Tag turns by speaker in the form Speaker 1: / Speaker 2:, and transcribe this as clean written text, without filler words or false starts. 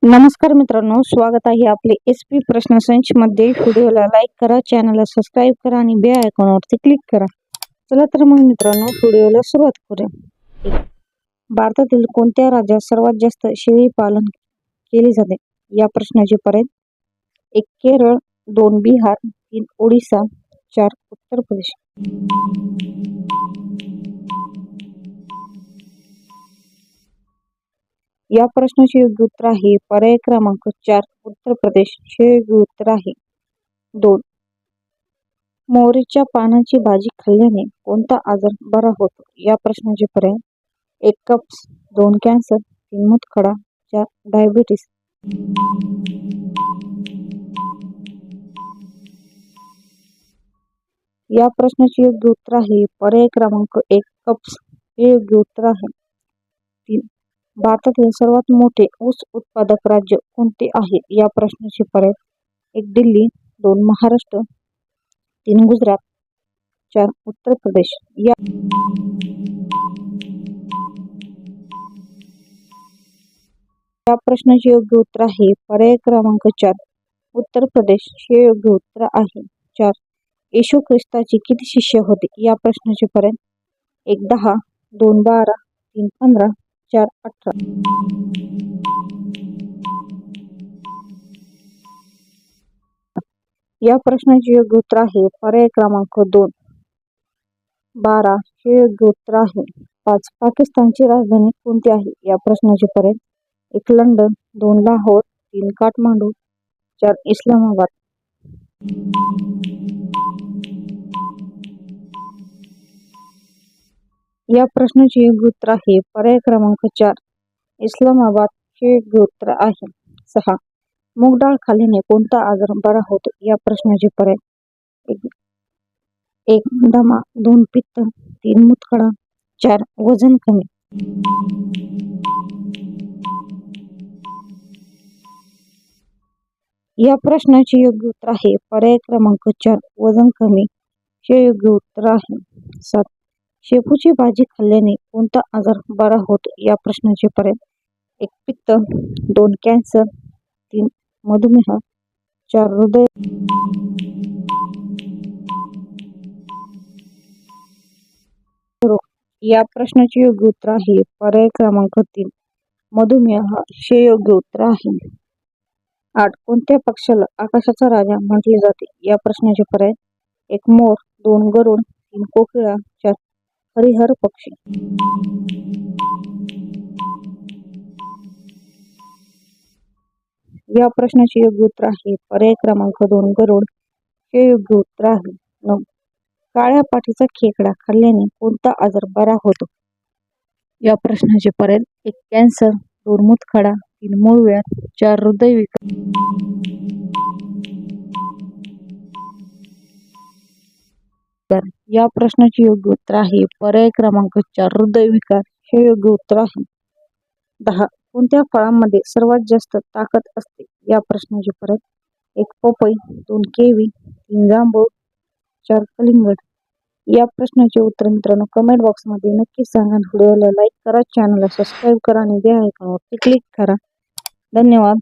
Speaker 1: नमस्कार मित्रांनो, स्वागत आहे आपले SP प्रश्न संच मध्ये। व्हिडिओला लाईक करा, चॅनलला सबस्क्राईब करा आणि बेल आयकॉनवरती क्लिक करा। चला तर मग मित्रांनो, व्हिडिओला सुरुवात करूया। भारतातील कोणत्या राज्यात सर्वात जास्त शेळी पालन केले जाते या प्रश्नाचे पर्याय: 1 केरळ, 2 बिहार, 3 ओडिशा, 4 उत्तर प्रदेश। या प्रश्नाचे योग्य उत्तर आहे पर्याय क्रमांक 4 उत्तर प्रदेश हे योग्य उत्तर आहे। 2 मोहरीच्या पानाची भाजी खाल्ल्याने कोणता आजार बरा होतो या प्रश्नाचे पर्याय: 1 कप्स, 2 कॅन्सर, 3 मूतखडा, 4 डायबिटीस। या प्रश्नाचे योग्य उत्तर आहे पर्याय क्रमांक 1 कप्स हे योग्य उत्तर आहे। 3 भारतातील सर्वात मोठे ऊस उत्पादक राज्य कोणते आहे या प्रश्नाचे पर्याय: 1 दिल्ली, 2 महाराष्ट्र, 3 गुजरात, 4 उत्तर प्रदेश। या प्रश्नाचे योग्य उत्तर आहे पर्याय क्रमांक 4 उत्तर प्रदेश हे योग्य उत्तर आहे। 4 येशू ख्रिस्ताचे किती शिष्य होते या प्रश्नाचे पर्याय: 1 10, 2 12, 3 15, 4 18। या प्रश्नाचे योग्य उत्तर आहे पर्याय क्रमांक 2 12 हे योग्य उत्तर आहे। 5 पाकिस्तानची राजधानी कोणती आहे या प्रश्नाचे पर्याय: 1 लंडन, 2 लाहोर, 3 काठमांडू, 4 इस्लामाबाद। या प्रश्नाचे योग्य उत्तर आहे पर्याय क्रमांक 4 इस्लामाबाद हे योग्य उत्तर आहे। 6 मूग डाळ खाल्ल्याने कोणता आजार बरा होतो या प्रश्नाचे पर्याय: 1 दमा, 2 पित्त, 3 मूतखडा, 4 वजन कमी। या प्रश्नाचे योग्य उत्तर आहे पर्याय क्रमांक 4 वजन कमी हे योग्य उत्तर आहे। 7 शेपूची भाजी खाल्ल्याने कोणता आजार बरा होतो या प्रश्नाचे पर्याय: 1 पित्त, 2 कॅन्सर, 3 मधुमेह, 4 हृदय रोग। या प्रश्नाचे योग्य उत्तर आहे पर्याय क्रमांक 3 मधुमेह हे योग्य उत्तर आहे। 8 कोणत्या पक्षाला आकाशाचा राजा म्हटले जाते या प्रश्नाचे पर्याय: 1 मोर, 2 गरुड, 3 कोकिळा, 4 हरिहर पक्षी। या प्रश्नाचे योग्य उत्तर आहे पर्याय क्रमांक 2 गरुड हे योग्य उत्तर आहे। 9 काळ्या पाठीचा खेकडा खाल्ल्याने कोणता आजार बरा होतो या प्रश्नाचे पर्याय: 1 कॅन्सर, 2 मूतखडा, 3 मूळव्याध, 4 हृदयविकार। या प्रश्नाचे योग्य उत्तर आहे पर्याय क्रमांक 4 हृदयविकार हे योग्य उत्तर आहे। 10 कोणत्या फळांमध्ये सर्वात जास्त ताकद असते या प्रश्नाचे पर्याय: 1 पपई, 2 केवी, 3 जांभूळ, 4 कलिंगड। या प्रश्नाचे उत्तर मित्रांनो कमेंट बॉक्समध्ये नक्की सांगा। व्हिडिओला लाईक करा, चॅनलला सबस्क्राईब करा आणि बेल आयकॉनवरती क्लिक करा। धन्यवाद।